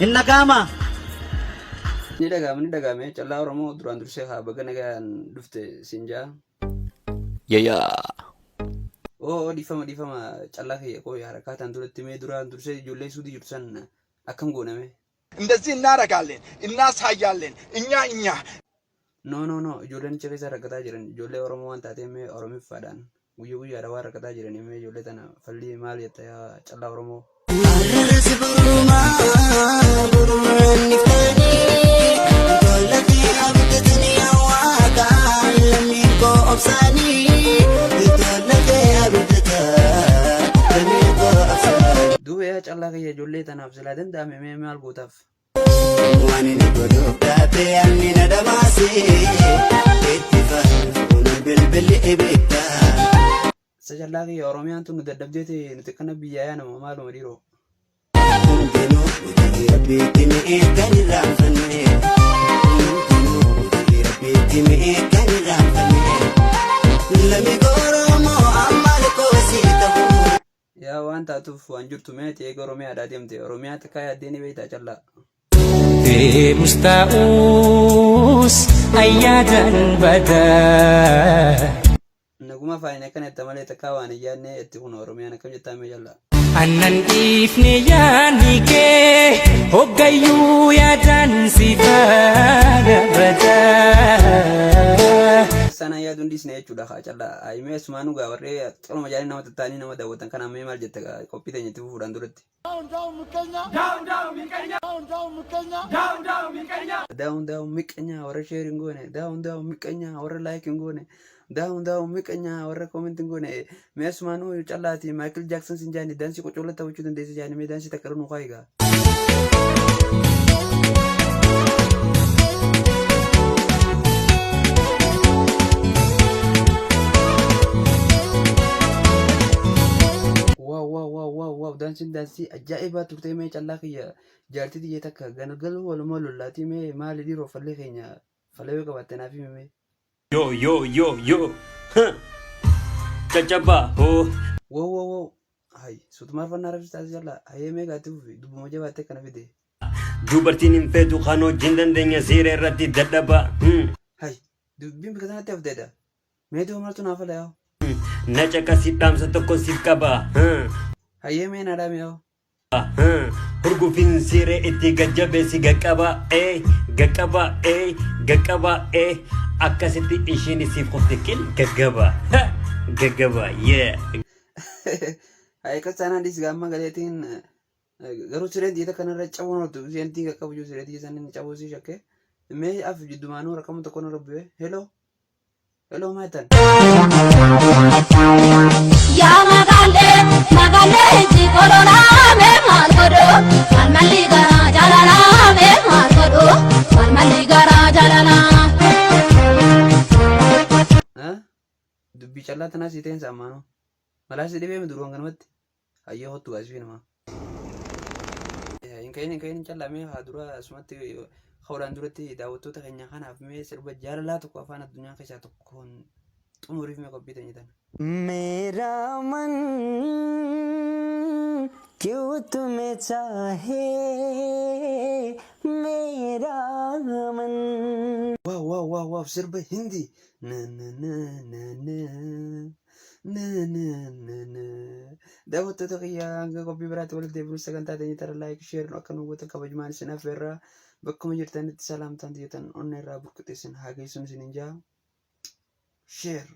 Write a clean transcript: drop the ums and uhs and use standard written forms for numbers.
Inna kama. Ni dhagahame callaa Oromoo duraan dursee haa baga nagaan dhufte siin jaa. Yeah. Dhiifama callaa kiyya koo harakaataan duratti mee duraan dursee ijoollee suutii jirtu san akkam gooname? እንደዚህ እናደርጋለን እናሳያለን እኛ No ijoolleen achi keessa rakkataa jiran ijoollee Oromoo waan taateef mee Oromiffaadhaan guyyaadha waan rakkataa jiran mee ijoollee tana fallii maal jetta yaa callaa Oromoo? Duuba yaa callaa kiyya ijoollee tanaaf silaa danda'ame mee maal gootaaf? Wani ni godo date amina damasi ittifaqun bilbil ibita Sajallaa kiyya Oromiyaan tun daddabdeeti nuti kana biyyaa yaa nama maaluma dhiiroo? Hundinu uti rabbiitti mi'eekan irraanfanne Hundinu uti rabbiitti mi'eekan irraanfanne Lami goromoo ammal koosii ta'u Yaa waan taatuuf waan jirtu mee ta'ee Oromiyaadhaa deemte Oromiyaa xiqqaa yaaddeen beektaa callaa? Mustaus ayyadan bada Naguma faayina kana itti malee takkaa waan iyyaanne itti kun Oromiyaan akkam jettaa mee callaa? Annan ifne yaanike hoggayu yadan sifada bada Sana yaaduun dhiisne jechuudha haa callaa. Aayimee asumaanuu gaa warree xoluma jaalii nama tattaanii nama daawwatan kana mee maal jetta qophii teenya itti fufuudhaan duratti? Daawun miqanya warra sheerin goone daawun miqanya warra laayikin goone daawun miqanya warra koomentiin goone mee asumaanuu callaati Maayikil Jaaksan sin jaani daansii qocolla taphachuu dandeessa jaani mee daansii takka nu kaayigaa. Wow daansiin ajaa'ibaa turtee mee callaa kiyya jaartii xiyye takka galgaluu walumaa lollaatii mee maali dhiiroo fallee keenya falee yoo qabaatte naaf himi mee? Yo. Caccabaa hoo. Wow. Hai suutumaar fannaa rafis taasisa jallaa hayee mee gaatti fufi dubbuma jabaattee kana fide. Dubartiin hin feetu kan hojiin dandeenya seera irratti dadhaba. Hai dubbiin bika sanatti hafteedha. Mee duuba martu naaf ala yaa'u. Na caqasii dhaamsa tokko siif qaba. Hayyee mee naadhaa mi'aawu. Hurgufiin siree itti gajjabeessi gaqqaba akkasitti ishiin siif qofte kil gaggaba yeah. Hai kasaanaan dhiis gaamma galeetiin garuu siree dhiita kanarra cabuun hortu seentii qaqqabu jiru siree dhiisa inni cabuu si shakkee mee af jiddumaanuu rakkamu tokko nurra bu'ee hello maatan. Ya magalle ji korona me margodo malli gara jalana me margodo malli gara jalana Dubbii callaa tanaa siiteen saamaanoo malaa si dhibee miduruun kanumatti hayyee hottu gaasifii namaa. Hin kayin callaa mee haa dura asumatti hawlaan duratti daawwattoota keenya kanaaf mee sirba jaalalaa tokko afaan addunyaa keessaa tokkoon xumuriif mee qophii teenya tana. मेरा मन क्यों तुम्हें चाहे मेरा मन Wow sirba hindi daawwattoota kiyyaa hanga qophii biraatti walitti deebi'uun sagantaa teenya tara laayik sheerin akka nu gootan kabajumaan isin affeerraa bakkuma jirtanitti salaamtaan xiyyeetan onna irraa burkuteessin haa geessuun isin hin jaa sheer.